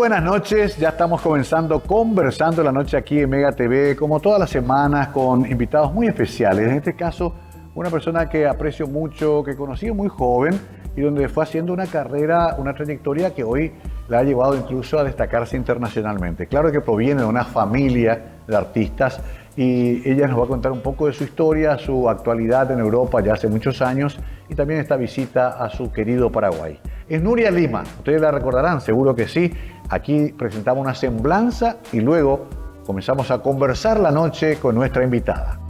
buenas noches, ya estamos comenzando Conversando la Noche aquí en Mega TV, como todas las semanas, con invitados muy especiales. En este caso, una persona que aprecio mucho, que conocí muy joven y donde fue haciendo una carrera, una trayectoria que hoy la ha llevado incluso a destacarse internacionalmente. Claro que proviene de una familia de artistas y ella nos va a contar un poco de su historia, su actualidad en Europa ya hace muchos años y también esta visita a su querido Paraguay. Es Nuria Lima, ustedes la recordarán, seguro que sí. Aquí presentamos una semblanza y luego comenzamos a conversar la noche con nuestra invitada.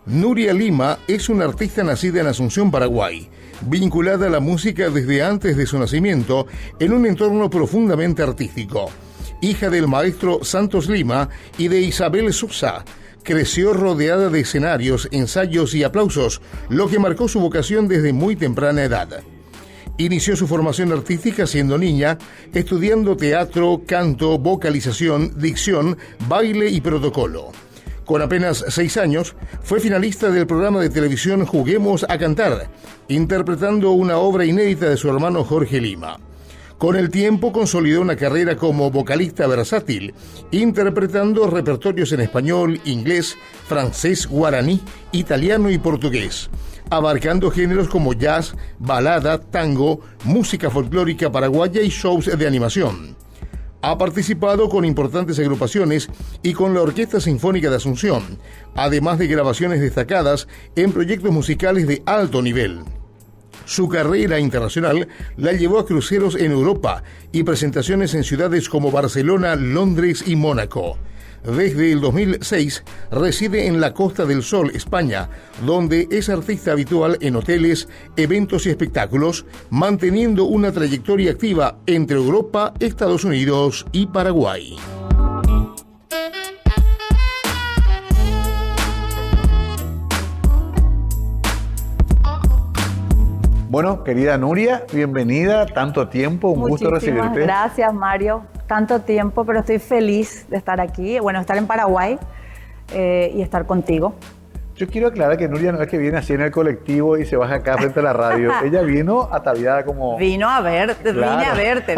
Nuria Lima es una artista nacida en Asunción, Paraguay, vinculada a la música desde antes de su nacimiento en un entorno profundamente artístico. Hija del maestro Santos Lima y de Isabel Sousa, creció rodeada de escenarios, ensayos y aplausos, lo que marcó su vocación desde muy temprana edad. Inició su formación artística siendo niña, estudiando teatro, canto, vocalización, dicción, baile y protocolo. Con apenas 6 años, fue finalista del programa de televisión Juguemos a Cantar, interpretando una obra inédita de su hermano Jorge Lima. Con el tiempo consolidó una carrera como vocalista versátil, interpretando repertorios en español, inglés, francés, guaraní, italiano y portugués, abarcando géneros como jazz, balada, tango, música folclórica paraguaya y shows de animación. Ha participado con importantes agrupaciones y con la Orquesta Sinfónica de Asunción, además de grabaciones destacadas en proyectos musicales de alto nivel. Su carrera internacional la llevó a cruceros en Europa y presentaciones en ciudades como Barcelona, Londres y Mónaco. Desde el 2006 reside en la Costa del Sol, España, donde es artista habitual en hoteles, eventos y espectáculos, manteniendo una trayectoria activa entre Europa, Estados Unidos y Paraguay. Bueno, querida Nuria, bienvenida, tanto tiempo, un gusto recibirte. Muchísimas gracias, Mario. Tanto tiempo, pero estoy feliz de estar aquí, bueno, estar en Paraguay y estar contigo. Yo quiero aclarar que Nuria no es que viene así en el colectivo y se baja acá frente a la radio. Ella vino ataviada como... Vino a verte, claro.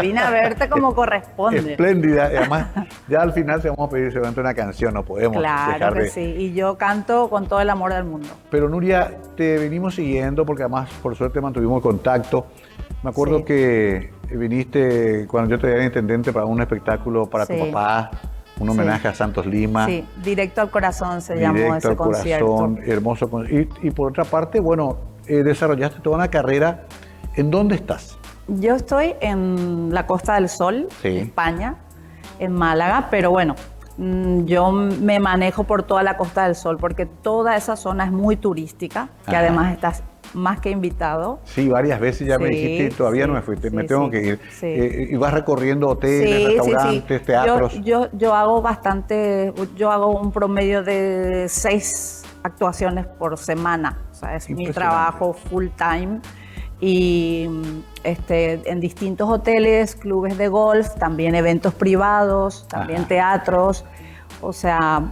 vine a verte como corresponde. Espléndida. Y además, ya al final te vamos a pedir seguramente una canción, no podemos dejar de... Sí, y yo canto con todo el amor del mundo. Pero Nuria, te venimos siguiendo porque además, por suerte, mantuvimos contacto. Me acuerdo que viniste cuando yo te era intendente para un espectáculo para tu papá. Un homenaje a Santos Lima. Sí, Directo al Corazón se llamó ese concierto. Hermoso. Y por otra parte, bueno, desarrollaste toda una carrera. ¿En dónde estás? Yo estoy en la Costa del Sol, España, en Málaga, pero bueno, yo me manejo por toda la Costa del Sol porque toda esa zona es muy turística, que además estás más que invitado. Sí, varias veces ya me dijiste, todavía no me fuiste, me tengo que ir. Y vas recorriendo hoteles, restaurantes, teatros. Yo hago yo hago un promedio de 6 actuaciones por semana. O sea, es mi trabajo full time. Y en distintos hoteles, clubes de golf, también eventos privados, también teatros. O sea,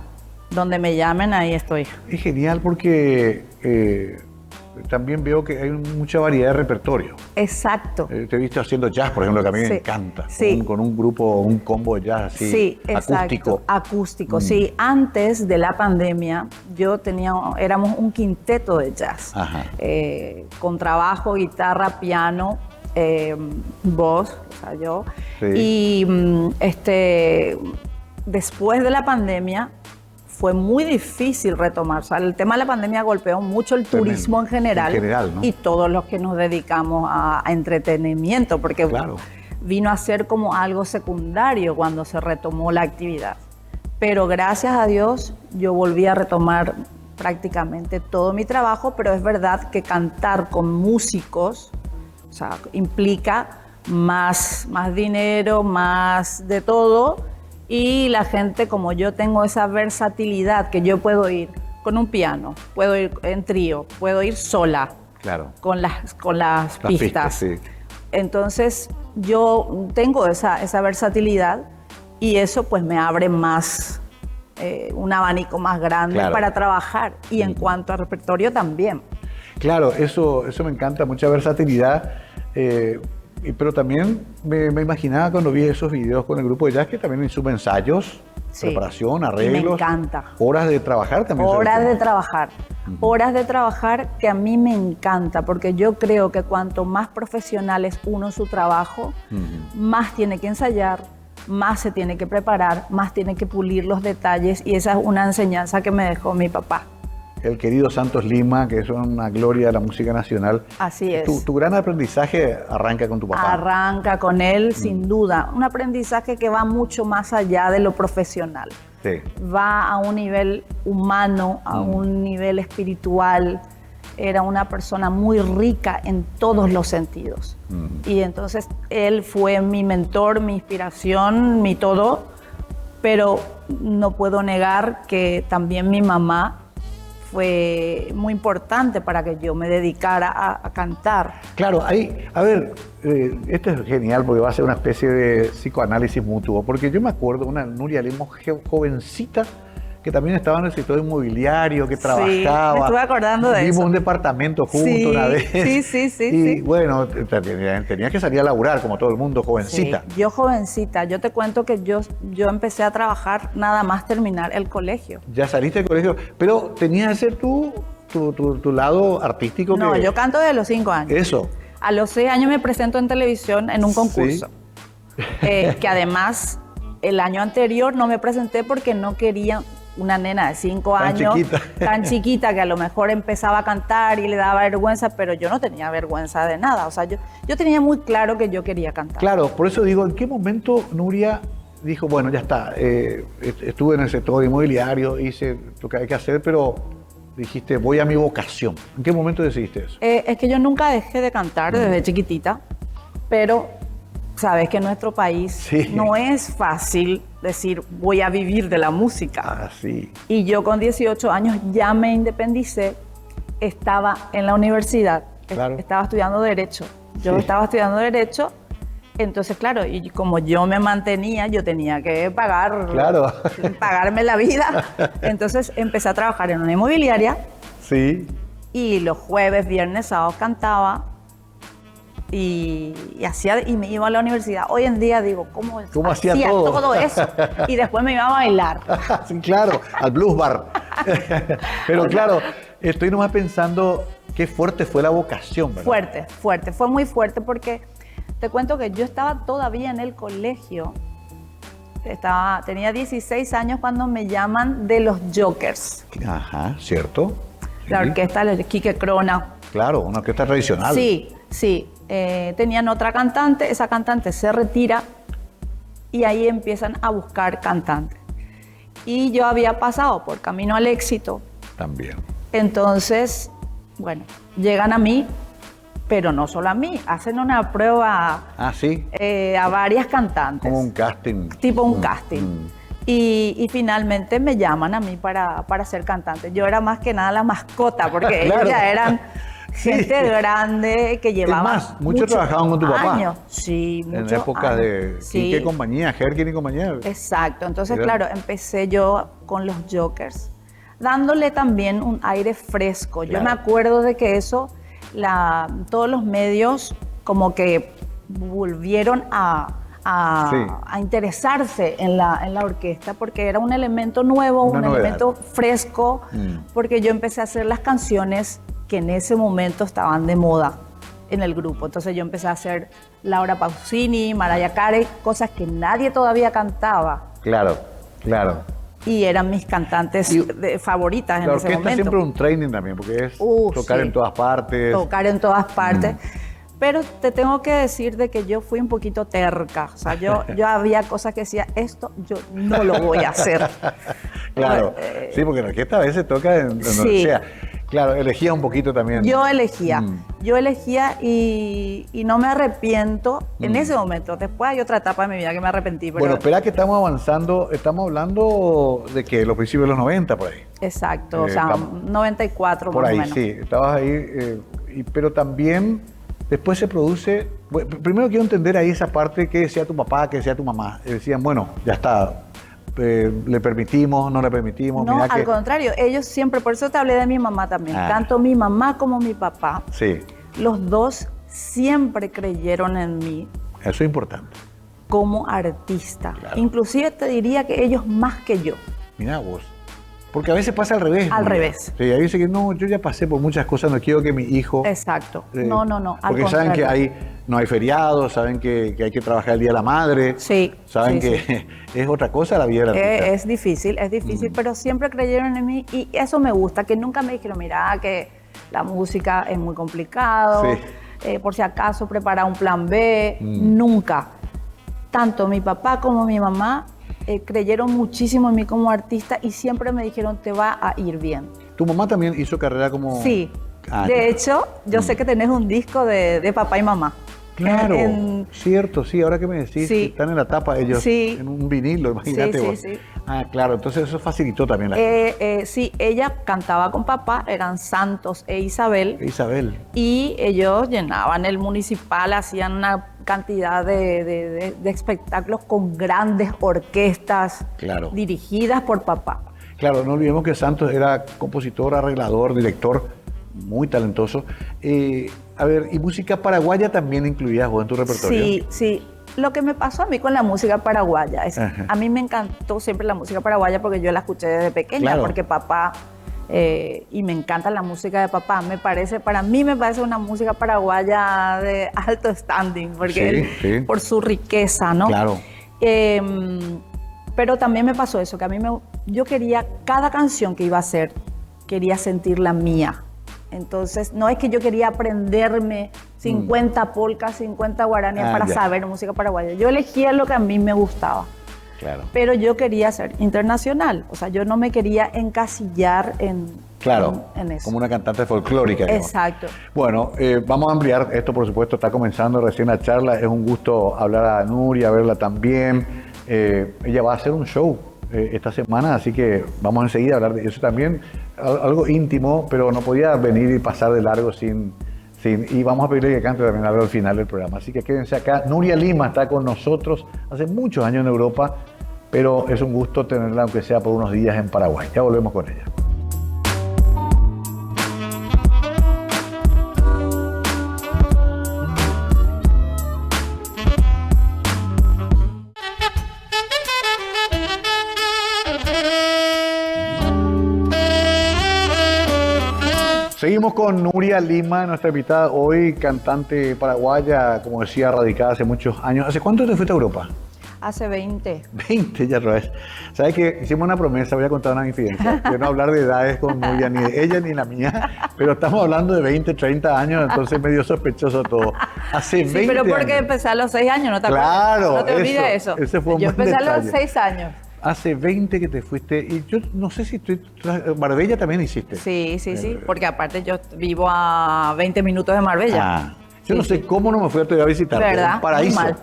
donde me llamen, ahí estoy. Es genial porque... también veo que hay mucha variedad de repertorio. Exacto. Te he visto haciendo jazz, por ejemplo, que a mí me encanta. Con un grupo, un combo de jazz así, acústico. Acústico, sí. Antes de la pandemia, éramos un quinteto de jazz. Con trabajo, guitarra, piano, voz, o sea, yo. Y después de la pandemia, fue muy difícil retomar. O sea, el tema de la pandemia golpeó mucho el turismo en general, ¿no? Y todos los que nos dedicamos a entretenimiento, porque vino a ser como algo secundario cuando se retomó la actividad. Pero gracias a Dios yo volví a retomar prácticamente todo mi trabajo, pero es verdad que cantar con músicos, o sea, implica más dinero, más de todo. Y la gente, como yo tengo esa versatilidad, que yo puedo ir con un piano, puedo ir en trío, puedo ir sola, con las pistas. Entonces, yo tengo esa versatilidad y eso pues me abre más un abanico más grande para trabajar. Y en cuanto a repertorio también. Claro, eso me encanta, mucha versatilidad. Pero también me imaginaba cuando vi esos videos con el grupo de jazz que también suben ensayos, preparación, arreglos. Me encanta. Horas de trabajar también. Horas de trabajar. Horas de trabajar que a mí me encanta, porque yo creo que cuanto más profesional es uno en su trabajo, más tiene que ensayar, más se tiene que preparar, más tiene que pulir los detalles, y esa es una enseñanza que me dejó mi papá. El querido Santos Lima, que es una gloria de la música nacional. Así es. Tu gran aprendizaje arranca con tu papá. Arranca con él, sin duda. Un aprendizaje que va mucho más allá de lo profesional. Sí. Va a un nivel humano, a un nivel espiritual. Era una persona muy rica en todos los sentidos. Y entonces él fue mi mentor, mi inspiración, mi todo. Pero no puedo negar que también mi mamá fue muy importante para que yo me dedicara a cantar. Claro, esto es genial porque va a ser una especie de psicoanálisis mutuo, porque yo me acuerdo de una Nuria Lemos jovencita que también estaba en el sector inmobiliario, que trabajaba. Me estuve acordando de eso. Vimos un departamento juntos una vez. Sí. Y bueno, tenías que salir a laburar como todo el mundo, jovencita. Sí, yo jovencita. Yo te cuento que yo empecé a trabajar nada más terminar el colegio. Ya saliste del colegio, pero tenías ese tu lado artístico. No, yo canto desde los 5 años. Eso. A los 6 años me presento en televisión en un concurso. Que además el año anterior no me presenté porque no quería una nena de 5 años, tan chiquita, que a lo mejor empezaba a cantar y le daba vergüenza, pero yo no tenía vergüenza de nada. O sea, yo tenía muy claro que yo quería cantar. Claro, por eso digo, ¿en qué momento Nuria dijo, bueno, ya está, estuve en el sector inmobiliario, hice lo que hay que hacer, pero dijiste, voy a mi vocación? ¿En qué momento decidiste eso? Es que yo nunca dejé de cantar desde chiquitita, pero sabes que en nuestro país no es fácil decir voy a vivir de la música. Ah, sí. Y yo con 18 años ya me independicé, estaba en la universidad, estaba estudiando Derecho. Yo estaba estudiando Derecho, entonces claro, y como yo me mantenía, yo tenía que pagarme la vida. Entonces empecé a trabajar en una inmobiliaria. Sí. Y los jueves, viernes, sábados cantaba. Y me iba a la universidad. Hoy en día digo, ¿cómo hacía todo eso? Y después me iba a bailar. Sí, claro, al blues bar. Pero claro, estoy nomás pensando qué fuerte fue la vocación, ¿verdad? Fuerte. Fue muy fuerte porque te cuento que yo estaba todavía en el colegio. Tenía 16 años cuando me llaman de los Jokers. Ajá, ¿cierto? La orquesta de Quique Crona. Claro, una orquesta tradicional. Sí. Tenían otra cantante, esa cantante se retira y ahí empiezan a buscar cantantes. Y yo había pasado por Camino al Éxito. También. Entonces, bueno, llegan a mí, pero no solo a mí, hacen una prueba a varias cantantes. Como un casting. Tipo un casting. Y finalmente me llaman a mí para ser cantante. Yo era más que nada la mascota, porque ellos ya eran gente grande que llevaba. Es más, muchos trabajaban con tu papá. Sí, muchos. En épocas de Quique compañía, Herkin y compañía. Exacto. Entonces, claro, empecé yo con los Jokers, dándole también un aire fresco. Yo me acuerdo de que eso, todos los medios como que volvieron a interesarse en la orquesta, porque era un elemento nuevo, un elemento fresco, porque yo empecé a hacer las canciones que en ese momento estaban de moda en el grupo. Entonces yo empecé a hacer Laura Pausini, Mariah Carey, cosas que nadie todavía cantaba. Claro. Y eran mis cantantes favoritas en ese momento. La orquesta siempre un training también, porque es tocar en todas partes. Tocar en todas partes. Pero te tengo que decir de que yo fui un poquito terca. O sea, yo había cosas que decía, esto yo no lo voy a hacer. Claro, sí, porque la orquesta a veces toca en donde sea. Claro, elegía un poquito también. Yo elegía y no me arrepiento en ese momento. Después hay otra etapa de mi vida que me arrepentí. Pero... Bueno, espera que estamos avanzando, estamos hablando de que los principios de los 90 por ahí. Exacto, o sea, 94 por más ahí, o menos. Sí, estabas ahí, pero también después se produce, bueno, primero quiero entender ahí esa parte que decía tu papá, que decía tu mamá. Decían, bueno, ya está, ¿Le permitimos, no le permitimos? No, Mira al contrario, ellos siempre, por eso te hablé de mi mamá también, tanto mi mamá como mi papá, sí, los dos siempre creyeron en mí. Eso es importante. Como artista. Claro. Inclusive te diría que ellos más que yo. Mira vos. Porque a veces pasa al revés. Al revés. Sí, ahí dice que no, yo ya pasé por muchas cosas, no quiero que mi hijo... Exacto. No. Porque saben que no hay feriados, saben que hay que trabajar el Día de la Madre. Sí. Saben que es otra cosa la vida del artista. Es difícil, pero siempre creyeron en mí y eso me gusta, que nunca me dijeron, mira, que la música es muy complicado, por si acaso prepara un plan B, nunca. Tanto mi papá como mi mamá creyeron muchísimo en mí como artista y siempre me dijeron, te va a ir bien. ¿Tu mamá también hizo carrera como...? Sí. De hecho, yo sé que tenés un disco de papá y mamá. Claro, cierto, sí, ahora que me decís, que están en la tapa ellos, en un vinilo, imagínate vos. Sí. Ah, claro, entonces eso facilitó también la sí, ella cantaba con papá, eran Santos e Isabel. Y ellos llenaban el municipal, hacían una cantidad de espectáculos con grandes orquestas dirigidas por papá. Claro, no olvidemos que Santos era compositor, arreglador, director, muy talentoso. A ver, ¿y música paraguaya también incluías vos en tu repertorio? Sí. Lo que me pasó a mí con la música paraguaya es, a mí me encantó siempre la música paraguaya porque yo la escuché desde pequeña, porque papá, y me encanta la música de papá. Para mí me parece una música paraguaya de alto standing, porque por su riqueza, ¿no? Claro. Pero también me pasó eso, que yo quería, cada canción que iba a hacer, quería sentirla mía. Entonces, no es que yo quería aprenderme 50 polcas, 50 guaraníes para saber música paraguaya. Yo elegía lo que a mí me gustaba. Claro. Pero yo quería ser internacional. O sea, yo no me quería encasillar en eso. Como una cantante folclórica. Exacto. Bueno, vamos a ampliar esto, por supuesto. Está comenzando recién la charla. Es un gusto hablar a Nuria, verla también. Ella va a hacer un show esta semana, así que vamos enseguida a hablar de eso también. Algo íntimo, pero no podía venir y pasar de largo sin y vamos a pedirle que cante también algo al final del programa. Así que quédense acá. Nuria Lima está con nosotros hace muchos años en Europa, pero es un gusto tenerla, aunque sea por unos días, en Paraguay. Ya volvemos con ella. Seguimos con Nuria Lima, nuestra invitada hoy, cantante paraguaya, como decía, radicada hace muchos años. ¿Hace cuánto te fuiste a Europa? Hace 20. 20 ya lo es. ¿Sabes qué? Hicimos una promesa, voy a contar una infidencia, de no hablar de edades con Nuria, ni de ella ni la mía, pero estamos hablando de 20, 30 años, entonces medio sospechoso todo. Hace 20 pero porque años. Empecé a los 6 años, ¿no te acuerdas? Claro, no te olvides eso. Ese fue un Yo empecé detalle. A los 6 años. Hace 20 que te fuiste, y yo no sé si Marbella también hiciste. Sí, porque aparte yo vivo a 20 minutos de Marbella. Yo no sé cómo no me fui a visitar. ¿Verdad? Un paraíso. Mal.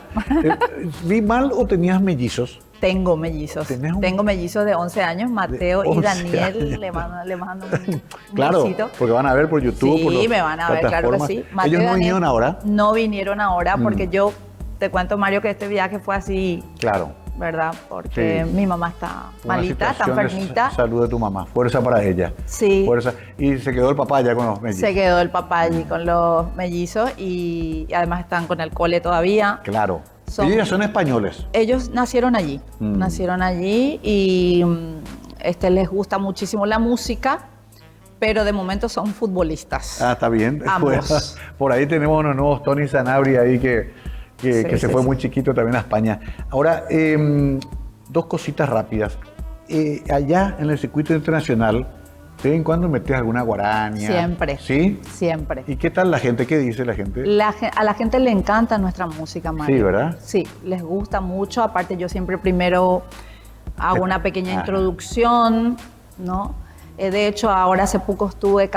¿Vi mal o tenías mellizos? Tengo mellizos. Tengo mellizos de 11 años, Mateo y Daniel. Le mando un claro, besito. Porque van a ver por YouTube. Sí, me van a ver, claro que sí. Mateo, ¿ellos no vinieron ahora? No vinieron ahora porque yo te cuento, Mario, que este viaje fue así. Claro. ¿Verdad? Porque mi mamá está malita, está enfermita. Salud de tu mamá, fuerza para ella. Sí. Fuerza. Y se quedó el papá allá con los mellizos. Se quedó el papá allí con los mellizos y además están con el cole todavía. Claro. Ellos son españoles. Ellos nacieron allí, y les gusta muchísimo la música, pero de momento son futbolistas. Ah, está bien. Ambos. Por ahí tenemos unos nuevos Tony Sanabria ahí que se fue muy chiquito también a España. Ahora, dos cositas rápidas. Allá en el circuito internacional, ¿de vez en cuando metes alguna guarania? Siempre. ¿Sí? Siempre. ¿Y qué tal la gente? ¿Qué dice la gente? A la gente le encanta nuestra música, Mario. Sí, ¿verdad? Sí, les gusta mucho. Aparte, yo siempre primero hago una pequeña introducción, ¿no? De hecho, ahora hace poco estuve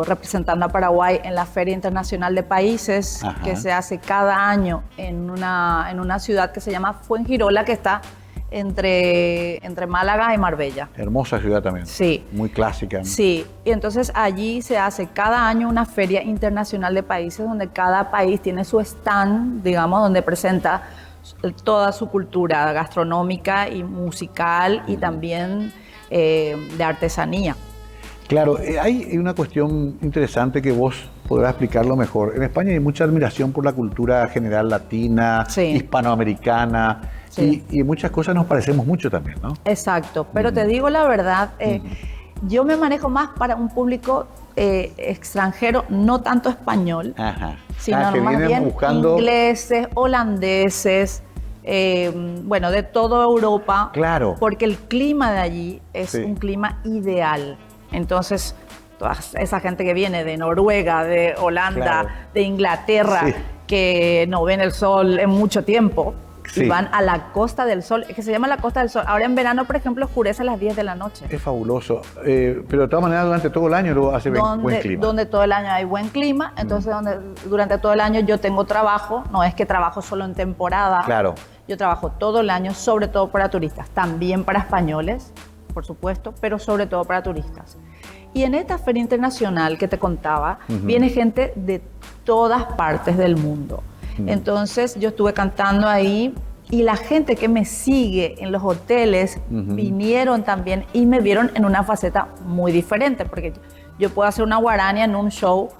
representando a Paraguay en la Feria Internacional de Países, que se hace cada año en una ciudad que se llama Fuengirola, que está entre Málaga y Marbella. Hermosa ciudad también. Sí. Muy clásica, ¿no? Sí, y entonces allí se hace cada año una Feria Internacional de Países donde cada país tiene su stand, digamos, donde presenta toda su cultura gastronómica y musical y también de artesanía. Claro, hay una cuestión interesante que vos podrás explicarlo mejor. En España hay mucha admiración por la cultura general latina, hispanoamericana, y en muchas cosas nos parecemos mucho también, ¿no? Exacto, pero te digo la verdad, yo me manejo más para un público extranjero, no tanto español, sino más bien buscando ingleses, holandeses, bueno, de toda Europa, claro, porque el clima de allí es un clima ideal. Entonces, toda esa gente que viene de Noruega, de Holanda, de Inglaterra, que no ven el sol en mucho tiempo, y van a la Costa del Sol, que se llama la Costa del Sol. Ahora en verano, por ejemplo, oscurece a las 10 de la noche. Es fabuloso, pero de todas maneras durante todo el año luego hace buen clima. Donde todo el año hay buen clima, entonces durante todo el año yo tengo trabajo, no es que trabajo solo en temporada. Claro. Yo trabajo todo el año, sobre todo para turistas, también para españoles, por supuesto, pero sobre todo para turistas. Y en esta feria internacional que te contaba, viene gente de todas partes del mundo. Entonces yo estuve cantando ahí y la gente que me sigue en los hoteles vinieron también y me vieron en una faceta muy diferente, porque yo puedo hacer una guarania en un show,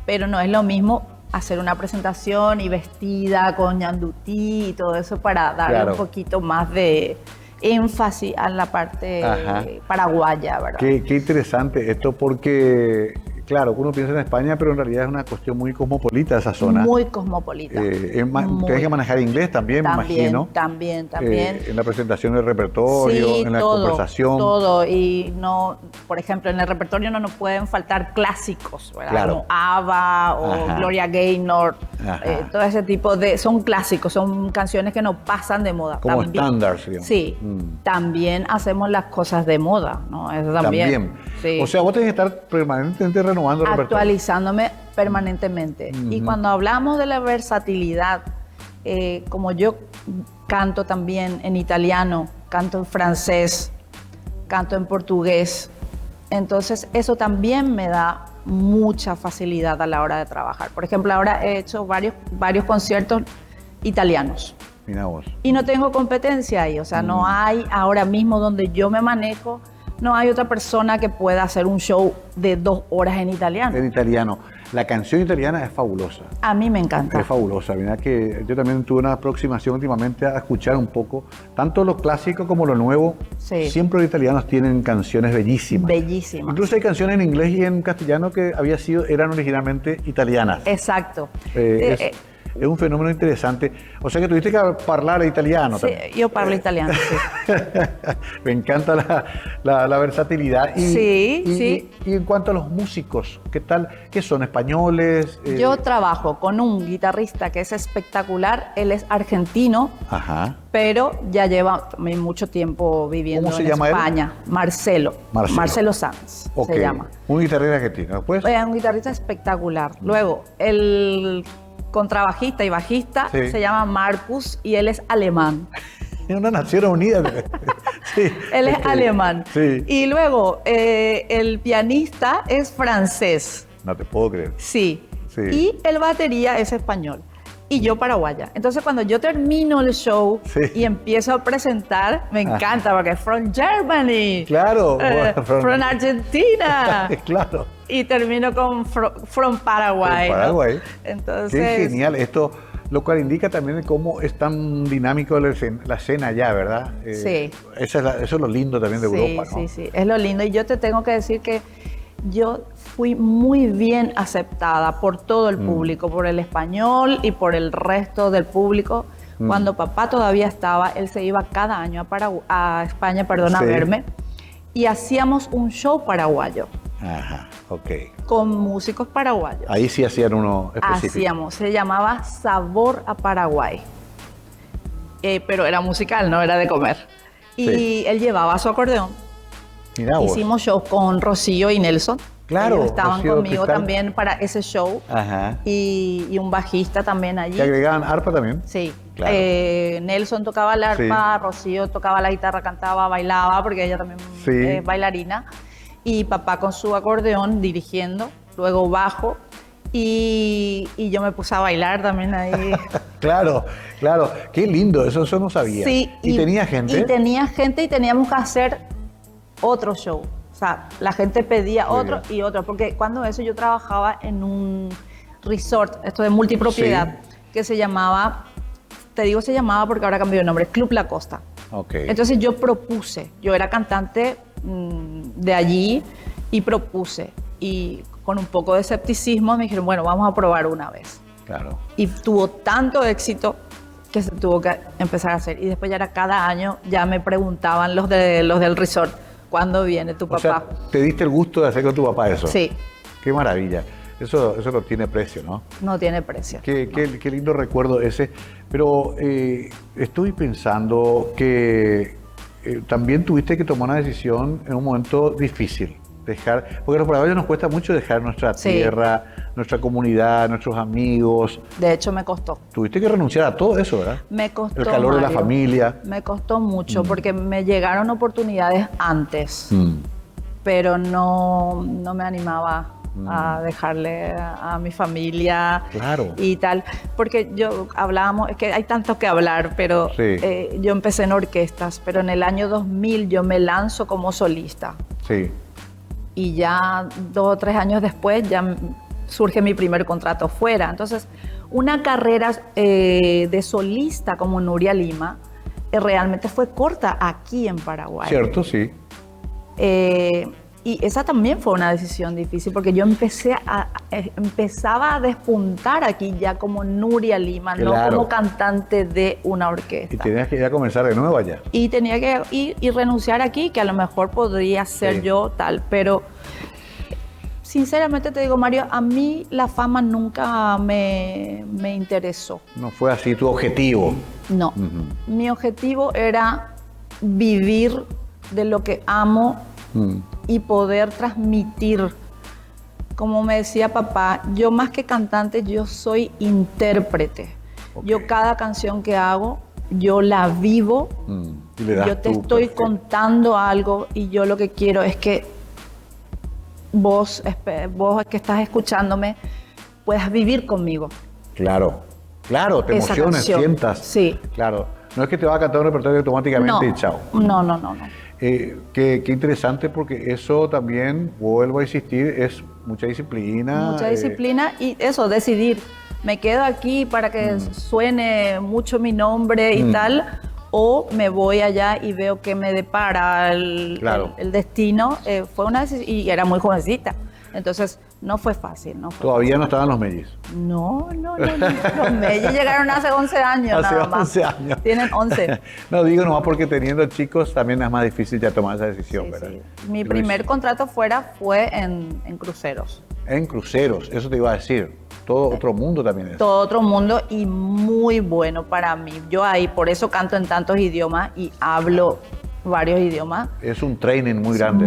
pero no es lo mismo hacer una presentación y vestida con ñandutí y todo eso para darle un poquito más de énfasis a la parte paraguaya, ¿verdad? Qué interesante esto, porque claro, uno piensa en España, pero en realidad es una cuestión muy cosmopolita esa zona. Muy cosmopolita. Tienes que manejar inglés también, me imagino. También. En la presentación del repertorio, en la conversación. Todo. Y no, por ejemplo, en el repertorio no nos pueden faltar clásicos, ¿verdad? Claro. Como ABBA o Gloria Gaynor. Todo ese tipo de... Son clásicos, son canciones que no pasan de moda. Como estándares, digamos. Sí. También hacemos las cosas de moda, ¿no? Eso también. Sí. O sea, vos tenés que estar permanentemente renovando el repertorio. Actualizándome permanentemente. Y cuando hablamos de la versatilidad, como yo canto también en italiano, canto en francés, canto en portugués, entonces eso también me da mucha facilidad a la hora de trabajar. Por ejemplo, ahora he hecho varios conciertos italianos. Mira vos. Y no tengo competencia ahí, o sea, no hay ahora mismo donde yo me manejo, no hay otra persona que pueda hacer un show de 2 horas en italiano. En italiano. La canción italiana es fabulosa. A mí me encanta. Es fabulosa. Mira que yo también tuve una aproximación últimamente a escuchar un poco, tanto lo clásico como lo nuevo. Sí. Siempre los italianos tienen canciones bellísimas. Bellísimas. Incluso hay canciones en inglés y en castellano que eran originalmente italianas. Exacto. Es un fenómeno interesante. O sea que tuviste que hablar italiano. Sí, también. yo hablo italiano, sí. Me encanta la versatilidad. Sí. Y en cuanto a los músicos, ¿qué tal? ¿Qué son? ¿Españoles? Yo trabajo con un guitarrista que es espectacular. Él es argentino, pero ya lleva mucho tiempo viviendo en España. Él? Marcelo Sanz se llama. Un guitarrista argentino. ¿Después? Un guitarrista espectacular. Luego, el contrabajista y bajista se llama Marcus y él es alemán. Es una nación unida. Él es alemán. Sí. Y luego el pianista es francés. No te puedo creer. Sí. Y el batería es español. Y yo paraguaya. Entonces cuando yo termino el show y empiezo a presentar, me encanta porque es from Germany. Claro. From Argentina. Claro. Y termino con from Paraguay. Paraguay. ¿No? Entonces, qué genial. Esto, lo cual indica también cómo es tan dinámico la escena allá, ¿verdad? Sí. Eso es lo lindo también de Europa, ¿no? Sí. Es lo lindo. Y yo te tengo que decir que yo fui muy bien aceptada por todo el público, por el español y por el resto del público. Cuando papá todavía estaba, él se iba cada año a España, a verme. Y hacíamos un show paraguayo. Con músicos paraguayos. Ahí sí hacían uno específico. Se llamaba Sabor a Paraguay. Pero era musical, no era de comer. Y él llevaba su acordeón. Mirá vos. Hicimos shows con Rocío y Nelson. Claro. Ellos estaban Rocío conmigo Cristal. también para ese show. Y un bajista también allí. ¿Te agregaban arpa también? Sí. Claro. Nelson tocaba el arpa, Rocío tocaba la guitarra, cantaba, bailaba, porque ella también es bailarina. Y papá con su acordeón dirigiendo, luego bajo. Y yo me puse a bailar también ahí. Claro, claro. Qué lindo, eso no sabía. Sí. ¿Y tenía gente? Y tenía gente y teníamos que hacer otro show. O sea, la gente pedía otro y otro. Porque cuando eso yo trabajaba en un resort, esto de multipropiedad, que se llamaba, te digo se llamaba porque ahora cambió de nombre, Club La Costa. Okay. Entonces yo propuse, yo era cantante de allí y propuse. Y con un poco de escepticismo me dijeron, bueno, vamos a probar una vez. Claro. Y tuvo tanto éxito que se tuvo que empezar a hacer. Y después ya era cada año, ya me preguntaban los del resort, ¿cuándo viene tu papá? O sea, ¿te diste el gusto de hacer con tu papá eso? Sí. Qué maravilla. Eso no tiene precio, ¿no? No tiene precio. Qué lindo recuerdo ese. Pero estoy pensando que también tuviste que tomar una decisión en un momento difícil. Porque a los paraguayos nos cuesta mucho dejar nuestra tierra, nuestra comunidad, nuestros amigos. De hecho, me costó. Tuviste que renunciar a todo eso, ¿verdad? Me costó, el calor, Mario, de la familia. Me costó mucho porque me llegaron oportunidades antes, pero no me animaba a dejarle a mi familia y tal. Porque hablábamos, es que hay tanto que hablar, pero yo empecé en orquestas, pero en el año 2000 yo me lanzo como solista. Sí. Y ya 2 o 3 años después ya surge mi primer contrato fuera. Entonces, una carrera de solista como Nuria Lima realmente fue corta aquí en Paraguay. Cierto, sí. Y esa también fue una decisión difícil porque yo empezaba a despuntar aquí ya como Nuria Lima, no como cantante de una orquesta. Y tenías que ir a comenzar de nuevo allá. Y tenía que ir y renunciar aquí, que a lo mejor podría ser yo tal, pero sinceramente te digo, Mario, a mí la fama nunca me interesó. No fue así tu objetivo. No, mi objetivo era vivir de lo que amo y poder transmitir. Como me decía papá, yo más que cantante, yo soy intérprete. Yo cada canción que hago, yo la vivo, yo te estoy contando algo y yo lo que quiero es que vos que estás escuchándome puedas vivir conmigo. Claro, claro, te emociones, sientas. Sí. Claro, no es que te va a cantar un repertorio automáticamente y chao. No. Qué interesante porque eso también, vuelvo a insistir, es mucha disciplina. Mucha disciplina y eso, decidir, me quedo aquí para que suene mucho mi nombre y tal, o me voy allá y veo que me depara el destino. Fue una decisión y era muy jovencita, entonces no fue fácil. ¿Todavía no estaban los Mellis? No, los Mellis llegaron hace 11 años nada más. Hace 11 años. Tienen 11. No, digo nomás porque teniendo chicos también es más difícil ya tomar esa decisión, ¿verdad? Sí. Mi primer contrato fuera fue en cruceros. En cruceros, eso te iba a decir. Todo otro mundo también es. Todo otro mundo y muy bueno para mí. Yo ahí, por eso canto en tantos idiomas y hablo varios idiomas. Es un training muy grande.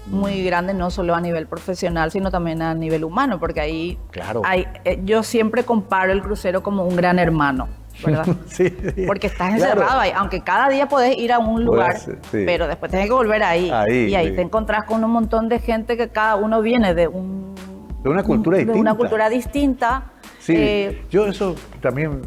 Muy grande, no solo a nivel profesional, sino también a nivel humano, porque ahí yo siempre comparo el crucero como un gran hermano, ¿verdad? Sí. Porque estás encerrado ahí, aunque cada día podés ir a un lugar, pero después tenés que volver ahí y ahí te encontrás con un montón de gente que cada uno viene de una cultura distinta. De una cultura distinta. Sí, yo eso también,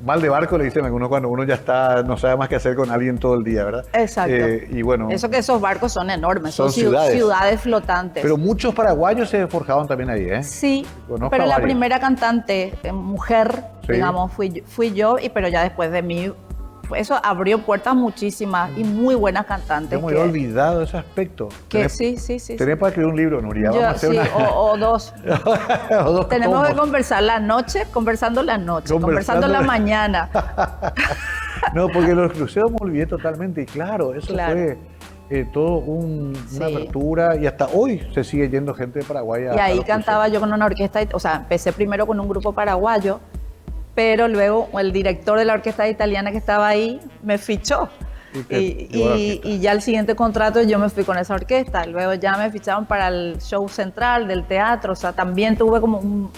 mal de barco le dicen algunos cuando uno ya está, no sabe más qué hacer con alguien todo el día, ¿verdad? Exacto. Y bueno. Eso que esos barcos son enormes, son ciudades flotantes. Pero muchos paraguayos se forjaban también ahí, ¿eh? Sí, pero la primera cantante, mujer, digamos, fui yo, pero ya después de mí, eso abrió puertas muchísimas y muy buenas cantantes. Yo me había olvidado ese aspecto. Sí. Tenés para escribir un libro, Nuria. Vamos a hacer o dos. Tenemos que conversar la noche, conversando la mañana. No, porque los cruceros me olvidé totalmente. Y claro, eso fue todo una apertura. Y hasta hoy se sigue yendo gente de Paraguay. Y ahí cantaba yo con una orquesta. O sea, empecé primero con un grupo paraguayo. Pero luego el director de la orquesta italiana que estaba ahí me fichó. Y ya el siguiente contrato yo me fui con esa orquesta. Luego ya me ficharon para el show central del teatro. O sea, también tuve como un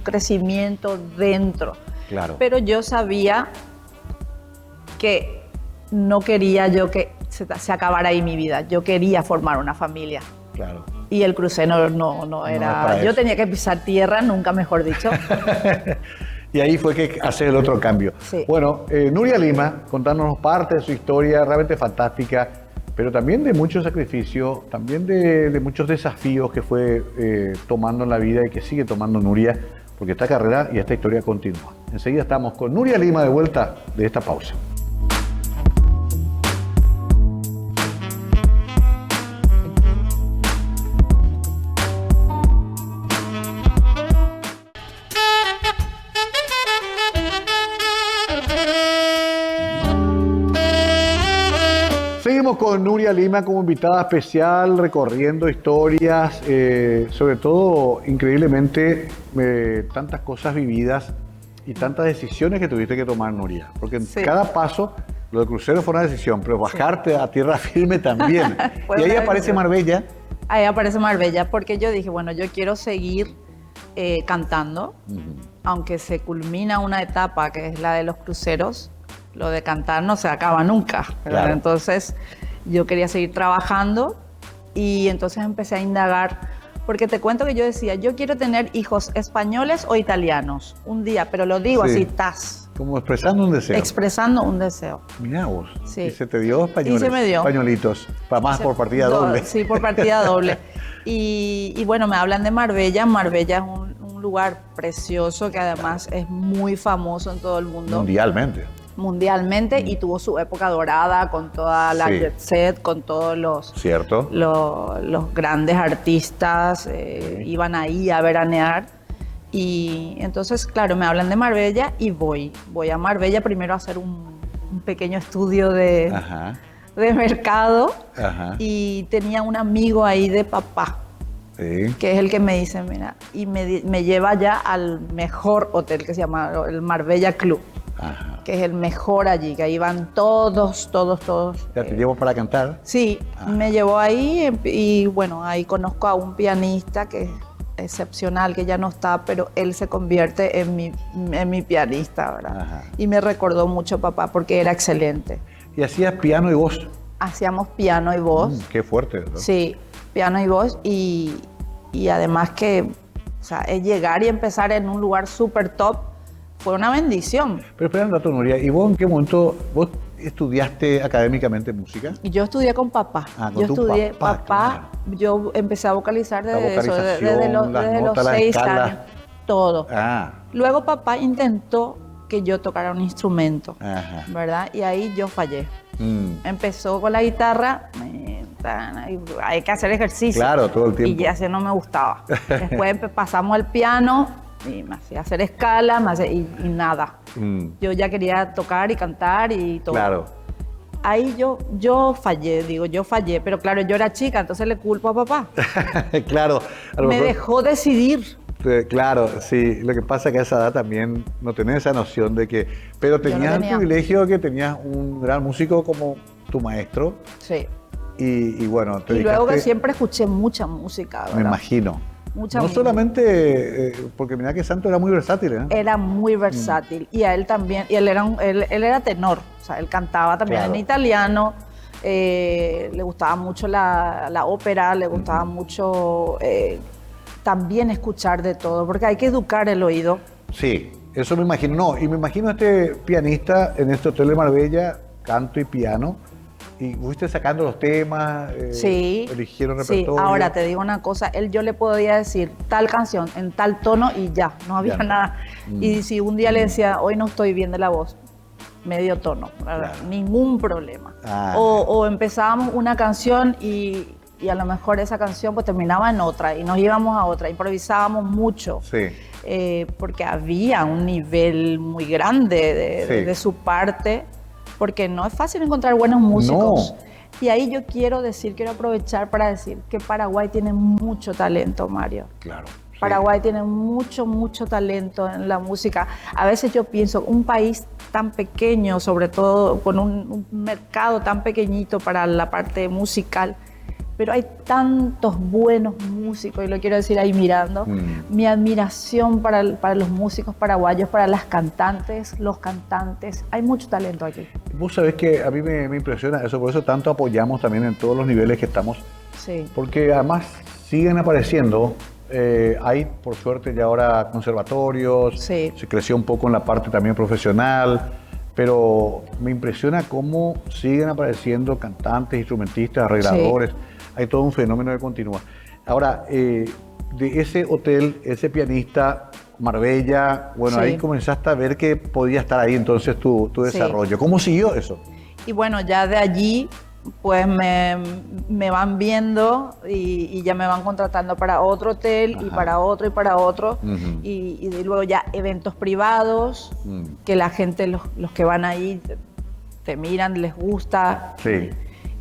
crecimiento dentro. Claro. Pero yo sabía que no quería yo que se acabara ahí mi vida. Yo quería formar una familia. Claro. Y el crucero no era... Yo tenía que pisar tierra, nunca mejor dicho. Y ahí fue que hacer el otro cambio. Sí. Bueno, Nuria Lima, contándonos parte de su historia realmente fantástica, pero también de mucho sacrificio, también de muchos desafíos que fue tomando en la vida y que sigue tomando Nuria, porque esta carrera y esta historia continúa. Enseguida estamos con Nuria Lima de vuelta de esta pausa. Seguimos con Nuria Lima como invitada especial, recorriendo historias, sobre todo, increíblemente, tantas cosas vividas y tantas decisiones que tuviste que tomar, Nuria. Porque en cada paso, lo del crucero fue una decisión, pero bajarte a tierra firme también. Y ahí aparece Marbella. Ahí aparece Marbella, porque yo dije, bueno, yo quiero seguir cantando, aunque se culmina una etapa que es la de los cruceros. Lo de cantar no se acaba nunca. Claro. Entonces yo quería seguir trabajando y entonces empecé a indagar, porque te cuento que yo decía, yo quiero tener hijos españoles o italianos un día, pero lo digo así, tas. Como expresando un deseo. Expresando un deseo. Mirá vos. Sí. Y se te dio españoles. Y se me dio. Españolitos. Más por partida doble. Sí, por partida doble. Y bueno, me hablan de Marbella. Marbella es un lugar precioso que además es muy famoso en todo el mundo. Mundialmente y tuvo su época dorada con toda la jet set, con todos los grandes artistas, iban ahí a veranear. Y entonces, claro, me hablan de Marbella y voy a Marbella primero a hacer un pequeño estudio de mercado. Y tenía un amigo ahí de papá, que es el que me dice, mira, y me lleva ya al mejor hotel que se llama el Marbella Club. Que es el mejor allí, que ahí van todos. ¿Ya te llevo para cantar? Sí, me llevó ahí y bueno, ahí conozco a un pianista que es excepcional, que ya no está, pero él se convierte en mi pianista, ¿verdad? Y me recordó mucho papá porque era excelente. ¿Y hacías piano y voz? Hacíamos piano y voz. Qué fuerte, ¿no? Sí, piano y voz y además que, o sea, es llegar y empezar en un lugar súper top. Fue una bendición. Pero espera un rato, Nuria, ¿y vos en qué momento vos estudiaste académicamente música? Y yo estudié con papá. Con tu papá. Claro. Yo empecé a vocalizar desde los 6 años. Todo. Luego papá intentó que yo tocara un instrumento, ¿verdad? Y ahí yo fallé. Empezó con la guitarra, hay que hacer ejercicio. Claro, todo el tiempo. Y ya no me gustaba. Después pasamos al piano. Y me hacía hacer escala, y nada. Yo ya quería tocar y cantar y todo. Claro. Ahí yo fallé, pero claro, yo era chica, entonces le culpo a papá. Claro. Me dejó decidir. Claro, sí. Lo que pasa es que a esa edad también no tenés esa noción de que... Pero tenías el privilegio de que tenías un gran músico como tu maestro. Sí. Y bueno, te dedicaste... luego que siempre escuché mucha música, ¿verdad? Me imagino. No solamente porque mira que Santo era muy versátil, ¿eh? Era muy versátil y a él también, y él era tenor, o sea, él cantaba también en italiano, le gustaba mucho la ópera, le gustaba mucho también escuchar de todo, porque hay que educar el oído. Sí, eso me imagino. No, y me imagino este pianista en este hotel de Marbella, canto y piano. ¿Y fuiste sacando los temas? ¿Eligieron repertorio? Sí, ahora te digo una cosa, yo le podía decir tal canción en tal tono y ya, no había nada. Y si un día le decía, hoy no estoy bien de la voz, medio tono, ningún problema. O empezábamos una canción y a lo mejor esa canción pues terminaba en otra y nos íbamos a otra, improvisábamos mucho. Porque había un nivel muy grande de su parte. Porque no es fácil encontrar buenos músicos. No. Y ahí yo quiero aprovechar para decir que Paraguay tiene mucho talento, Mario. Claro. Paraguay tiene mucho talento en la música. A veces yo pienso, un país tan pequeño, sobre todo con un mercado tan pequeñito para la parte musical, pero hay tantos buenos músicos, y lo quiero decir ahí mirando, mi admiración para los músicos paraguayos, para las cantantes, los cantantes, hay mucho talento aquí. Vos sabés que a mí me impresiona eso, por eso tanto apoyamos también en todos los niveles que estamos Sí. Porque además siguen apareciendo, hay por suerte ya ahora conservatorios, sí. se creció un poco en la parte también profesional, pero me impresiona cómo siguen apareciendo cantantes, instrumentistas, arregladores, sí. Hay todo un fenómeno que continúa. Ahora, de ese hotel, ese pianista, Marbella, bueno, sí. Ahí comenzaste a ver que podía estar ahí entonces tu desarrollo. Sí. ¿Cómo siguió eso? Y bueno, ya de allí pues me van viendo y ya me van contratando para otro hotel. Ajá. Y para otro y para otro. Uh-huh. Y luego ya eventos privados, que la gente, los que van ahí te miran, les gusta. Sí.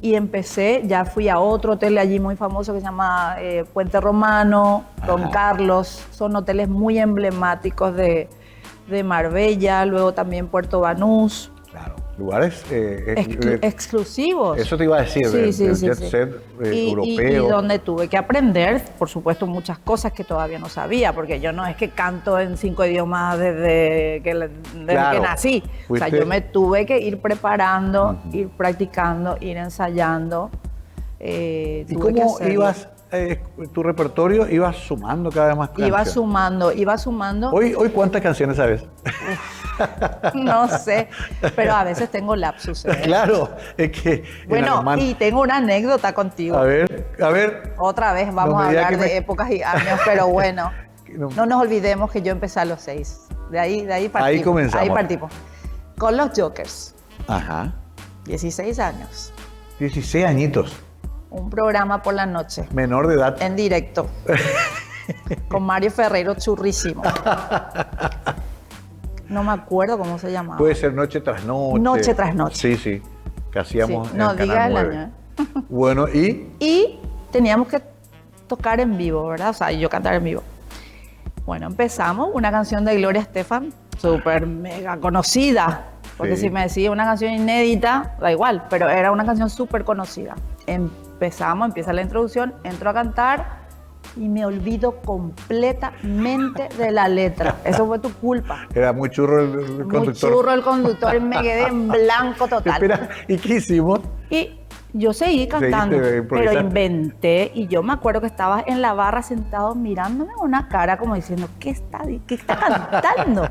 Y empecé, ya fui a otro hotel allí muy famoso que se llama Puente Romano, Don Carlos. Son hoteles muy emblemáticos de Marbella, luego también Puerto Banús. Claro, lugares exclusivos. Eso te iba a decir, sí, del jet set europeo. Y donde tuve que aprender, por supuesto, muchas cosas que todavía no sabía, porque yo no es que canto en 5 idiomas desde que nací. ¿Fuiste? O sea, yo me tuve que ir preparando, ir practicando, ir ensayando. ¿Y cómo ibas? Tu repertorio ibas sumando cada vez más canciones. Iba sumando. ¿Hoy ¿cuántas canciones sabes? No sé, pero a veces tengo lapsus. Claro, es que... Bueno, y tengo una anécdota contigo. A ver. Otra vez vamos a hablar de épocas y años, pero bueno, no nos olvidemos que yo empecé a los 6. De ahí partimos. Ahí comenzamos. Ahí partimos. Con los Jokers. Ajá. 16 años. 16 añitos. Un programa por la noche. Menor de edad. En directo. Con Mario Ferrero, churrísimo. No me acuerdo cómo se llamaba. Puede ser Noche tras Noche. Noche tras Noche. Sí. Que hacíamos en el Canal 9. El año. Bueno, ¿y? Y teníamos que tocar en vivo, ¿verdad? O sea, yo cantar en vivo. Bueno, empezamos una canción de Gloria Estefan, súper mega conocida. Porque si me decía una canción inédita, da igual, pero era una canción súper conocida. Empieza la introducción, entro a cantar y me olvido completamente de la letra. Eso fue tu culpa. Era muy churro el conductor. Muy churro el conductor y me quedé en blanco total. Espera, ¿y qué hicimos? Y yo seguí cantando, pero inventé. Y yo me acuerdo que estaba en la barra sentado mirándome con una cara como diciendo, ¿qué está cantando?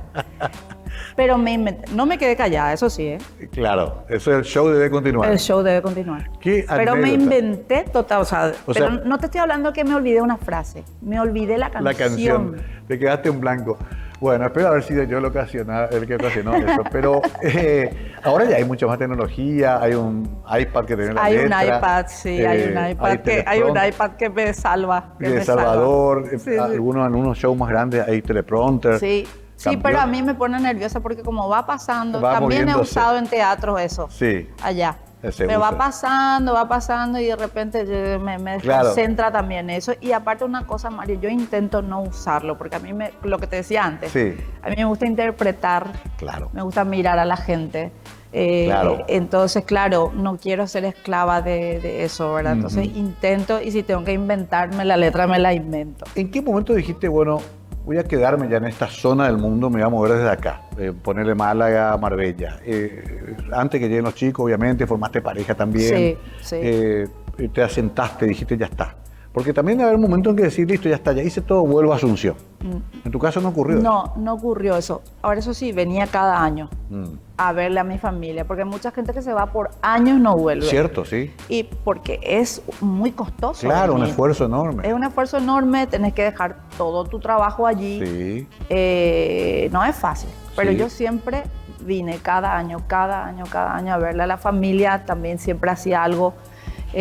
Pero no me quedé callada, eso sí, ¿eh? Claro, eso el show debe continuar. El show debe continuar. ¿Qué pero me inventé total, pero no te estoy hablando que me olvidé una frase, me olvidé la canción. La canción, te quedaste en blanco. Bueno, espero haber sido yo el que ocasionó eso, pero ahora ya hay mucha más tecnología, hay un iPad que tiene la letra. Hay un iPad, sí, hay un iPad que me salva. De Salvador, algunos shows más grandes hay teleprompter. Sí. Sí, pero a mí me pone nerviosa porque como va pasando, también he usado en teatro eso, allá. Pero va pasando y de repente me desconcentra también eso. Y aparte una cosa, Mario, yo intento no usarlo porque a mí, lo que te decía antes, a mí me gusta interpretar, me gusta mirar a la gente. Entonces, claro, no quiero ser esclava de eso, ¿verdad? Entonces intento, y si tengo que inventarme la letra, me la invento. ¿En qué momento dijiste, bueno, voy a quedarme ya en esta zona del mundo, me voy a mover desde acá, ponerle Málaga, Marbella? Antes que lleguen los chicos, obviamente, formaste pareja también. Te asentaste, dijiste, ya está. Porque también debe haber un momento en que decir, listo, ya está, ya hice todo, vuelvo a Asunción. ¿En tu caso no ocurrió eso? No ocurrió eso. Ahora, eso sí, venía cada año a verle a mi familia, porque mucha gente que se va por años no vuelve. Cierto, sí. Y porque es muy costoso. Claro, un esfuerzo enorme. Es un esfuerzo enorme, tenés que dejar todo tu trabajo allí. Sí. No es fácil, pero yo siempre vine cada año a verle a la familia. También siempre hacía algo,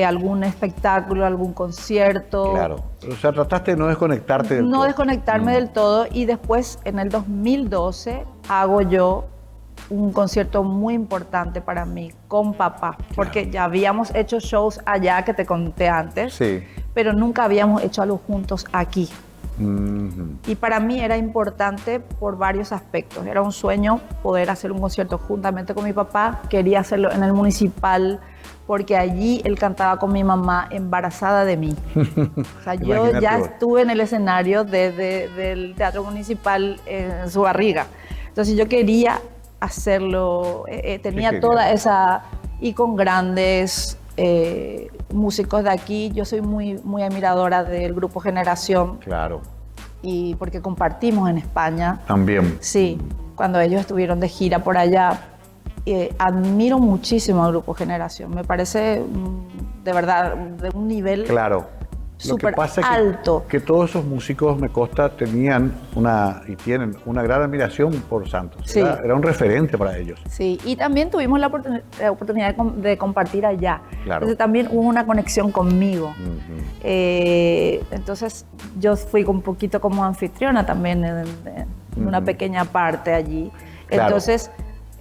algún espectáculo, algún concierto. Claro, o sea, trataste de no desconectarte del todo. No desconectarme del todo, y después en el 2012 hago yo un concierto muy importante para mí con papá, porque ya habíamos hecho shows allá que te conté antes, pero nunca habíamos hecho algo juntos aquí. Y para mí era importante por varios aspectos. Era un sueño poder hacer un concierto juntamente con mi papá. Quería hacerlo en el Municipal porque allí él cantaba con mi mamá embarazada de mí. O sea, yo ya estuve en el escenario del Teatro Municipal en su barriga. Entonces yo quería hacerlo, tenía toda esa, y con grandes músicos de aquí. Yo soy muy admiradora del grupo Generación. Claro. Y porque compartimos en España. También. Sí, cuando ellos estuvieron de gira por allá. Admiro muchísimo al grupo Generación. Me parece, de verdad, de un nivel... Claro. Súper alto. Que todos esos músicos, me consta, tenían y tienen una gran admiración por Santos. Sí. Era un referente para ellos. Sí, y también tuvimos la oportunidad de compartir allá. Claro. Entonces también hubo una conexión conmigo. Entonces yo fui un poquito como anfitriona también en una pequeña parte allí. Claro. Entonces...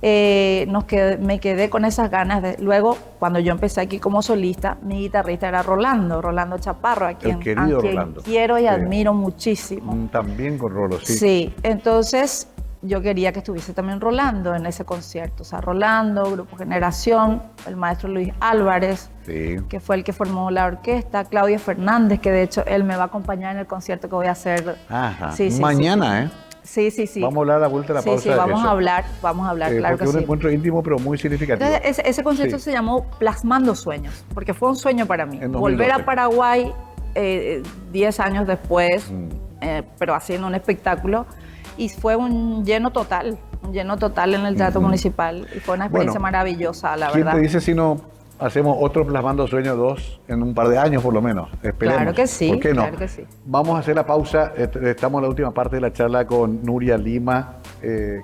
me quedé con esas ganas de... Luego, cuando yo empecé aquí como solista, mi guitarrista era Rolando Chaparro, a quien Rolando. quiero y admiro muchísimo. También con Rolo, sí. Sí, entonces yo quería que estuviese también Rolando en ese concierto. O sea, Rolando, Grupo Generación, el maestro Luis Álvarez, sí, que fue el que formó la orquesta, Claudio Fernández, que de hecho él me va a acompañar en el concierto que voy a hacer. Ajá. Sí, mañana, sí. Sí. Vamos a hablar a la vuelta de la pausa. Sí, vamos a hablar, claro que sí. Es un encuentro íntimo, pero muy significativo. Entonces, ese concierto se llamó Plasmando Sueños, porque fue un sueño para mí. Volver a Paraguay 10 años después, pero haciendo un espectáculo, y fue un lleno total en el Teatro Municipal, y fue una experiencia maravillosa, la verdad. ¿Quién te dice si no hacemos otro Plasmando Sueños 2 en un par de años por lo menos? Esperemos. Claro que sí. ¿Por qué no? Claro que sí. Vamos a hacer la pausa. Estamos en la última parte de la charla con Nuria Lima.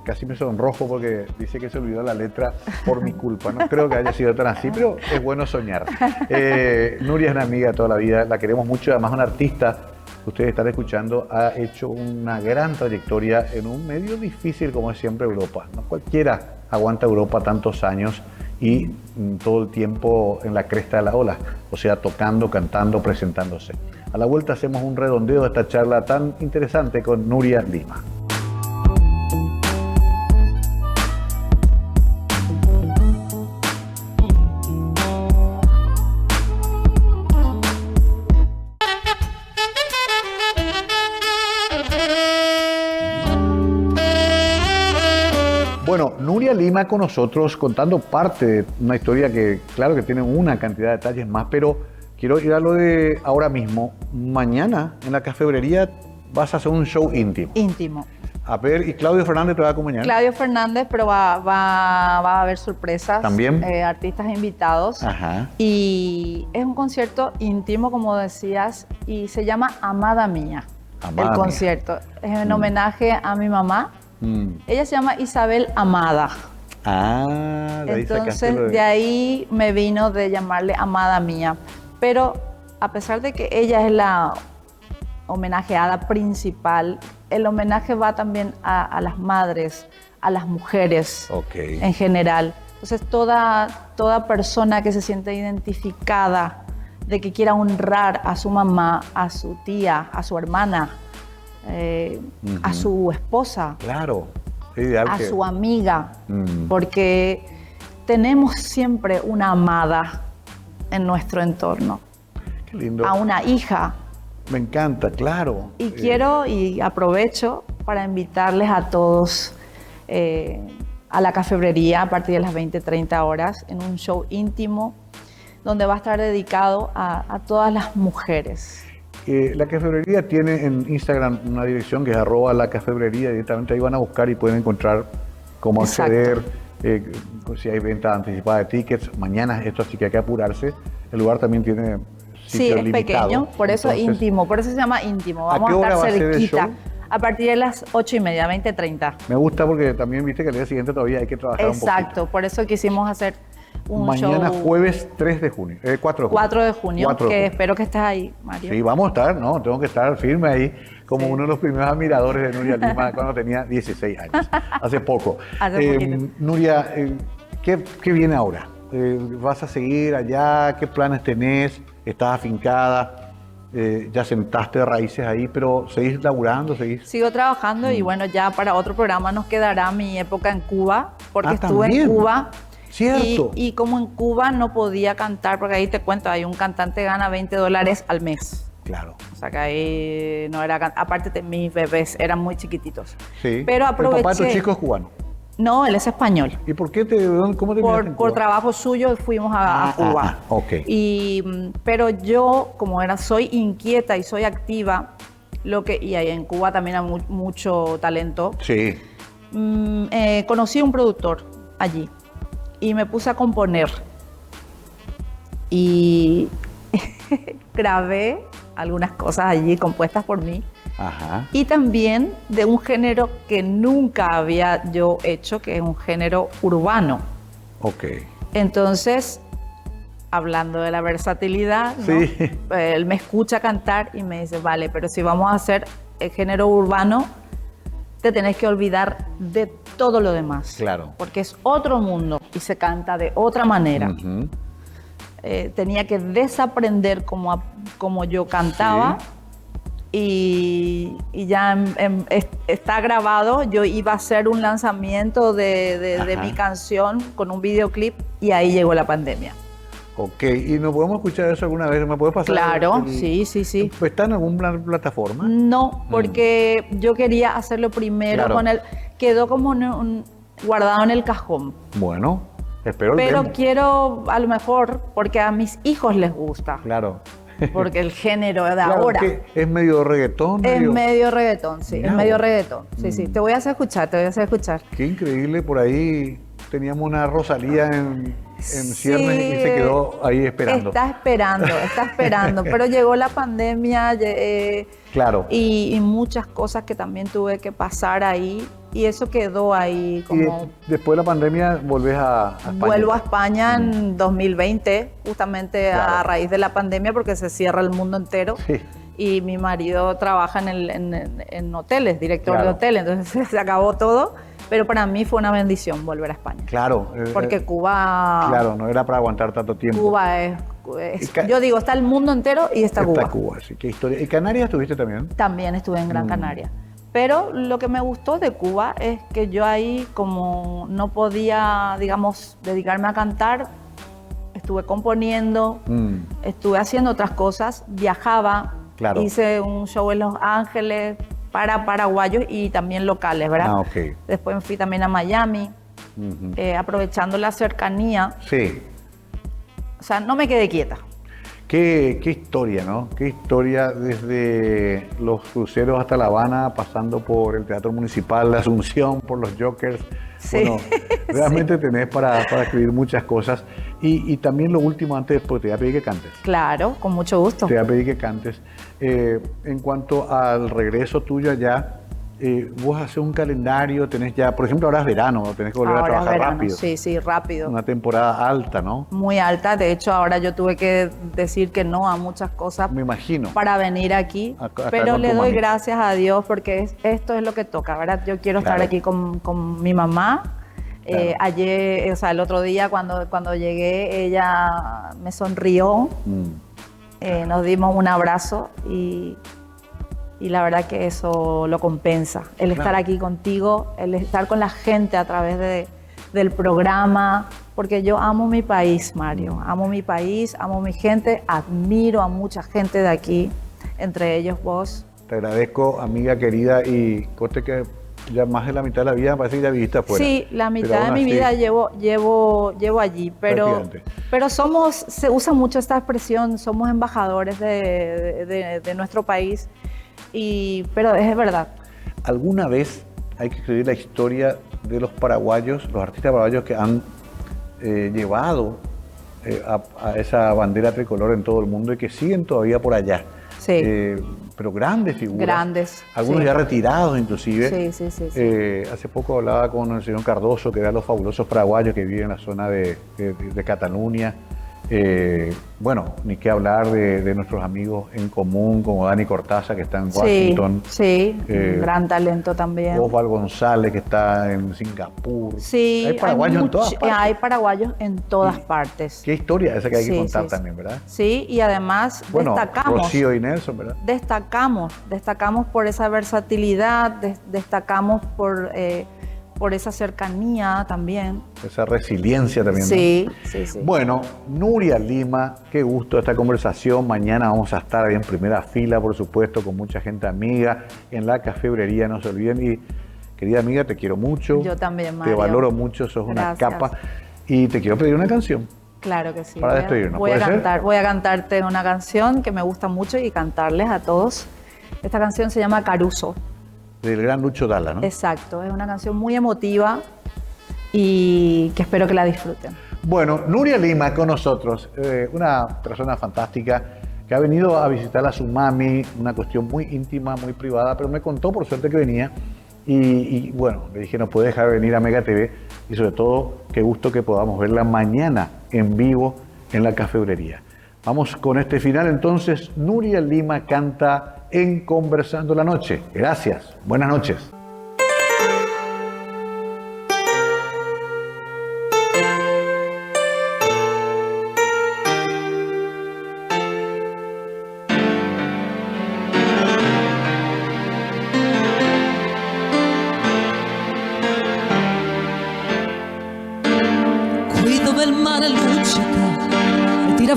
Casi me sonrojo porque dice que se olvidó la letra por mi culpa. No creo que haya sido tan así, pero es bueno soñar. Nuria es una amiga de toda la vida, la queremos mucho. Además, un artista que ustedes están escuchando ha hecho una gran trayectoria en un medio difícil como es siempre Europa. No cualquiera aguanta Europa tantos años y todo el tiempo en la cresta de la ola, o sea, tocando, cantando, presentándose. A la vuelta hacemos un redondeo de esta charla tan interesante con Nuria Lima. Bueno, Nuria Lima con nosotros contando parte de una historia que, claro que tiene una cantidad de detalles más, pero quiero ir a lo de ahora mismo. Mañana en la Cafebrería vas a hacer un show íntimo. Íntimo. A ver, ¿y Claudio Fernández te va a acompañar? Claudio Fernández, pero va a haber sorpresas. También. Artistas invitados. Ajá. Y es un concierto íntimo, como decías, y se llama Amada Mía. Amada el Mía. concierto. Es en homenaje a mi mamá. Ella se llama Isabel Amada. De ahí entonces de ahí me vino de llamarle Amada Mía. Pero a pesar de que ella es la homenajeada principal, el homenaje va también a las madres, a las mujeres en general. Entonces toda persona que se siente identificada de que quiera honrar a su mamá, a su tía, a su hermana, a su esposa, claro, a su amiga, porque tenemos siempre una amada en nuestro entorno. Qué lindo. A una hija. Me encanta, claro. Y quiero y aprovecho para invitarles a todos a la Cafebrería a partir de las 20:30 horas en un show íntimo donde va a estar dedicado a todas las mujeres. La Cafebrería tiene en Instagram una dirección que es @lacafebrería. Directamente ahí van a buscar y pueden encontrar cómo acceder, si hay venta anticipada de tickets. Mañana esto, así que hay que apurarse. El lugar también tiene sitio limitado. Pequeño, por eso es íntimo, por eso se llama íntimo. Vamos a estar cerquita. A partir de las 8:30, 20:30. Me gusta porque también viste que el día siguiente todavía hay que trabajar un poquito. Exacto, por eso quisimos hacer un mañana show. Jueves 3 de junio, 4 de junio. 4 de junio, que espero que estés ahí, Mario. Sí, vamos a estar, ¿no? Tengo que estar firme ahí como uno de los primeros admiradores de Nuria Lima cuando tenía 16 años, hace poco. Nuria, ¿qué viene ahora? ¿Vas a seguir allá? ¿Qué planes tenés? ¿Estás afincada? Ya sentaste raíces ahí, pero ¿seguís laburando? Sigo trabajando y bueno, ya para otro programa nos quedará mi época en Cuba, porque estuve también. en Cuba. Cierto. Y como en Cuba no podía cantar, porque ahí te cuento, hay un cantante que gana $20 al mes. Claro. O sea que ahí no era... Aparte mis bebés eran muy chiquititos. Sí. Pero aproveché... ¿El papá de tu chico es cubano? No, él es español. ¿Y por qué cómo te por trabajo suyo fuimos a Cuba. Ok. Pero yo, como soy inquieta y soy activa, y ahí en Cuba también hay mucho talento. Sí. Conocí a un productor allí y me puse a componer. Y grabé algunas cosas allí compuestas por mí. Ajá. Y también de un género que nunca había yo hecho, que es un género urbano. Ok. Entonces, hablando de la versatilidad, ¿no? Sí. Él me escucha cantar y me dice, vale, pero si vamos a hacer el género urbano, te tenés que olvidar de todo lo demás. Claro. Porque es otro mundo y se canta de otra manera. Uh-huh. Tenía que desaprender como yo cantaba. Sí. Y ya está grabado. Yo iba a hacer un lanzamiento de mi canción con un videoclip y ahí llegó la pandemia. Ok, ¿y nos podemos escuchar eso alguna vez? ¿Me puedes pasar? Claro, sí. ¿Está en alguna plataforma? No, porque yo quería hacerlo primero con él. Quedó como guardado en el cajón. Bueno, espero. Pero quiero, a lo mejor, porque a mis hijos les gusta. Claro. Porque el género de ahora. ¿Es medio reggaetón? Es medio reggaetón, sí. Es medio reggaetón. Sí. Te voy a hacer escuchar. Qué increíble, por ahí teníamos una Rosalía en ciernes y se quedó ahí esperando. Está esperando. Pero llegó la pandemia. Claro. Y muchas cosas que también tuve que pasar ahí. Y eso quedó ahí como... ¿Y después de la pandemia volvés a España? Vuelvo a España en 2020, justamente a raíz de la pandemia, porque se cierra el mundo entero. Sí. Y mi marido trabaja en hoteles, director de hoteles, entonces se acabó todo. Pero para mí fue una bendición volver a España. Claro. Porque Cuba... Claro, no era para aguantar tanto tiempo. Cuba yo digo, está el mundo entero y está Cuba. Está Cuba, sí, qué historia. ¿Y Canarias estuviste también? También estuve en Gran Canaria. Pero lo que me gustó de Cuba es que yo ahí, como no podía, digamos, dedicarme a cantar, estuve componiendo, estuve haciendo otras cosas, viajaba, hice un show en Los Ángeles para paraguayos y también locales, ¿verdad? Okay. Después me fui también a Miami, aprovechando la cercanía. Sí. O sea, no me quedé quieta. Qué historia, ¿no? Qué historia desde los cruceros hasta La Habana, pasando por el Teatro Municipal de Asunción, por los Jokers. Sí. Bueno, realmente tenés para escribir muchas cosas. Y también lo último antes, porque te voy a pedir que cantes. Claro, con mucho gusto. Te voy a pedir que cantes. En cuanto al regreso tuyo allá, vos haces un calendario, tenés ya, por ejemplo, ahora es verano, tenés que volver a trabajar rápido. Sí, rápido. Una temporada alta, ¿no? Muy alta, de hecho ahora yo tuve que decir que no a muchas cosas. Me imagino. Para venir aquí, pero le doy gracias a Dios porque esto es lo que toca, ¿verdad? Yo quiero estar aquí con mi mamá. Ayer, o sea, el otro día cuando llegué, ella me sonrió, nos dimos un abrazo y la verdad que eso lo compensa. El estar aquí contigo, el estar con la gente a través del programa, porque yo amo mi país, Mario. Amo mi país, amo mi gente, admiro a mucha gente de aquí, entre ellos vos. Te agradezco, amiga querida, y conste que ya más de la mitad de la vida parece que ya viviste afuera. Sí, la mitad de mi vida llevo allí, pero se usa mucho esta expresión, somos embajadores de nuestro país. Pero es verdad. ¿Alguna vez hay que escribir la historia de los paraguayos, los artistas paraguayos que han llevado a esa bandera tricolor en todo el mundo y que siguen todavía por allá? Sí. Pero grandes figuras. Grandes. Algunos ya retirados inclusive. Sí. Hace poco hablaba con el señor Cardoso, que era los fabulosos paraguayos que viven en la zona de Cataluña. Bueno, ni qué hablar de nuestros amigos en común, como Dani Cortázar, que está en Washington. Sí, un gran talento también. Osvaldo González, que está en Singapur. Sí, hay paraguayos en todas partes. Hay paraguayos en todas partes. Qué historia esa que hay que contar también, ¿verdad? Sí, y además destacamos. Rocío y Nelson, ¿verdad? Destacamos por esa versatilidad, destacamos por esa cercanía también. Esa resiliencia también. Sí, ¿no? sí. Bueno, Nuria Lima, qué gusto esta conversación. Mañana vamos a estar ahí en primera fila, por supuesto, con mucha gente amiga en la cafebrería, no se olviden. Querida amiga, te quiero mucho. Yo también, Mario. Te valoro mucho, sos una capa. Y te quiero pedir una canción. Claro que sí. Para despedirnos. Voy a cantarte una canción que me gusta mucho y cantarles a todos. Esta canción se llama Caruso. Del gran Lucho Dalla, ¿no? Exacto, es una canción muy emotiva y que espero que la disfruten. Bueno, Nuria Lima con nosotros, una persona fantástica que ha venido a visitar a su mami, una cuestión muy íntima, muy privada, pero me contó por suerte que venía y bueno, le dije no puede dejar de venir a Mega TV y sobre todo qué gusto que podamos verla mañana en vivo en la cafebrería. Vamos con este final entonces, Nuria Lima canta en Conversando la Noche. Gracias, buenas noches.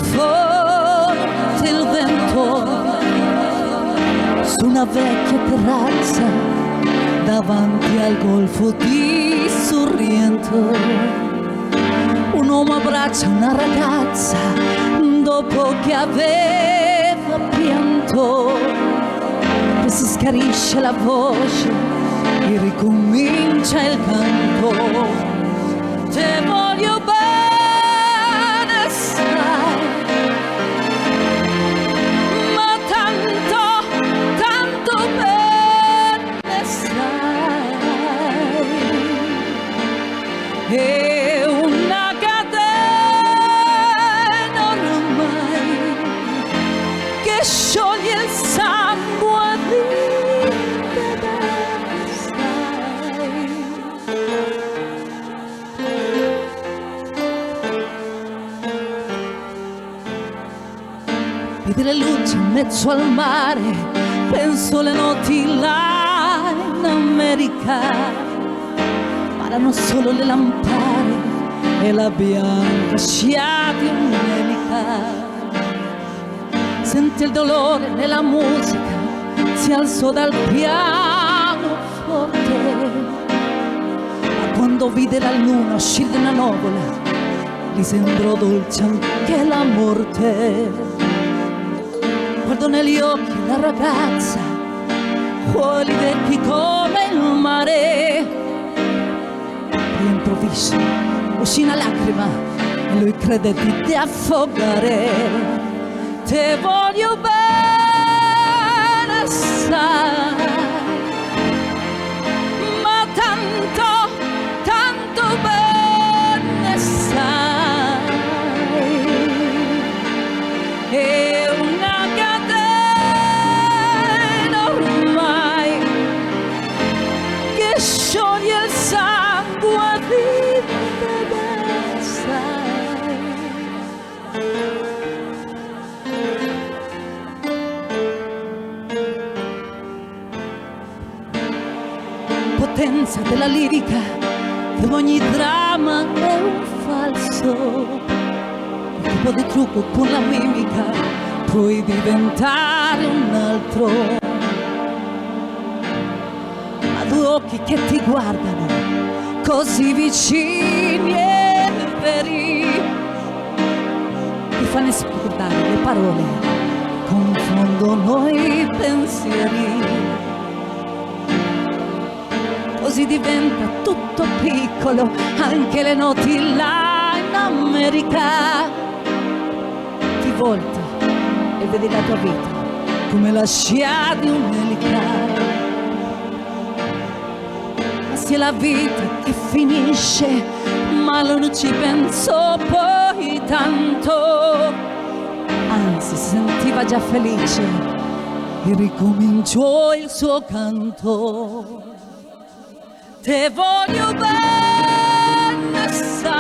Forte il vento su una vecchia terrazza davanti al golfo di Sorrento. Un uomo abbraccia una ragazza dopo che aveva pianto e si schiarisce la voce e ricomincia il canto. Te voglio bene. È una catena ormai che scioglie il sangue di vedi le luci in mezzo al mare, penso le notti là in America. Parlano solo le lampade e la bianca scia di un'elica. Sente il dolore nella musica, si alzò dal pianoforte. Ma quando vide la luna uscire da una nuvola, gli sembrò dolce anche la morte. Guardò negli occhi la ragazza, occhi vecchi come il mare. All'improvviso uscì una lacrima e lui credette di affogare. Te voglio bene assai, ma tanto, tanto bene sai. È una catena ormai che scioglie il sangue. Potenza della lirica, dove ogni dramma è un falso. Un tipo di trucco con la mimica puoi diventare un altro. Ha due occhi che ti guardano così vicini e veri, ti fanno scordare le parole, confondono i pensieri. Così diventa tutto piccolo, anche le noti là in America. Ti volti e vedi la tua vita come la scia di un'elica. Ma se la vita che finisce, ma non ci pensò poi tanto. Anzi, si sentiva già felice e ricominciò il suo canto. Te voglio bene assai.